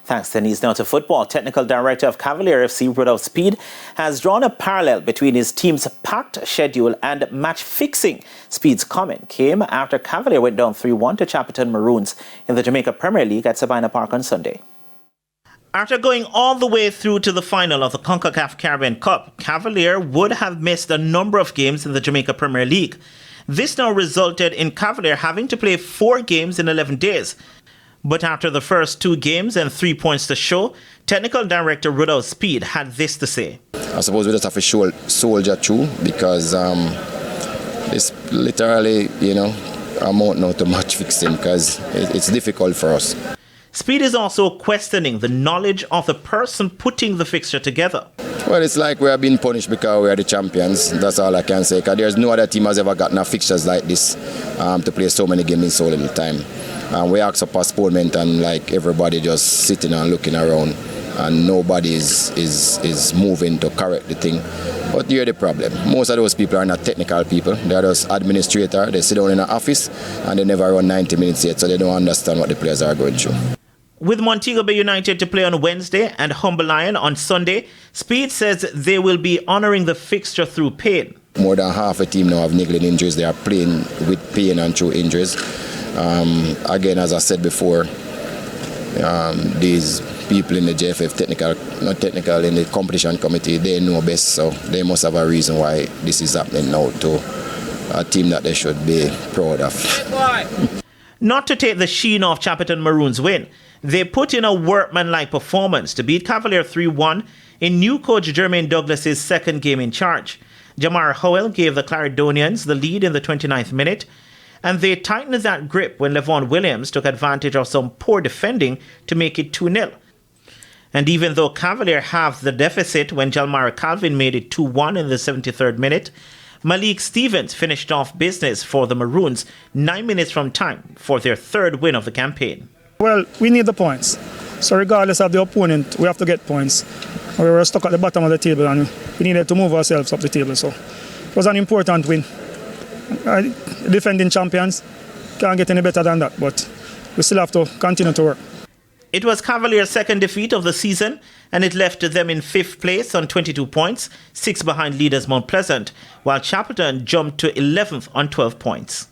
Thanks, Denise. Now to football. Technical Director of Cavalier FC, Rudolph Speid, has drawn a parallel between his team's packed schedule and match fixing. Speid's comment came after Cavalier went down 3-1 to Chapelton Maroons in the Jamaica Premier League at Sabina Park on Sunday. After going all the way through to the final of the CONCACAF Caribbean Cup, Cavalier would have missed a number of games in the Jamaica Premier League. This now resulted in Cavalier having to play 4 games in 11 days. But after the first 2 games and 3 points to show, Technical Director Rudolph Speid had this to say. I suppose we just have to show soldier through because it's literally, amount now to match fixing because it's difficult for us. Speid is also questioning the knowledge of the person putting the fixture together. Well, it's like we are being punished because we are the champions. That's all I can say. Because there's no other team has ever gotten a fixtures like this to play so many games in so little time. We ask for postponement and like everybody just sitting and looking around and nobody is moving to correct the thing. But here's the problem. Most of those people are not technical people. They are just administrators. They sit down in an office and they never run 90 minutes yet, so they don't understand what the players are going through. With Montego Bay United to play on Wednesday and Humber Lion on Sunday, Speid says they will be honouring the fixture through pain. More than half a team now have niggling injuries. They are playing with pain and through injuries. Again, as I said before, these people in the JFF in the competition committee, they know best, so they must have a reason why this is happening now to a team that they should be proud of. Not to take the sheen off Chapelton Maroons' win, they put in a workmanlike performance to beat Cavalier 3-1 in new coach Jermaine Douglas's second game in charge. Jamar Howell gave the Clarendonians the lead in the 29th minute, and they tightened that grip when Levon Williams took advantage of some poor defending to make it 2-0. And even though Cavalier halved the deficit when Jalmara Calvin made it 2-1 in the 73rd minute, Malik Stevens finished off business for the Maroons 9 minutes from time for their 3rd win of the campaign. Well, we need the points. So regardless of the opponent, we have to get points. We were stuck at the bottom of the table and we needed to move ourselves up the table. So it was an important win. Defending champions, can't get any better than that, but we still have to continue to work. It was Cavalier's second defeat of the season, and it left them in 5th place on 22 points, 6 behind leaders Mount Pleasant, while Chapelton jumped to 11th on 12 points.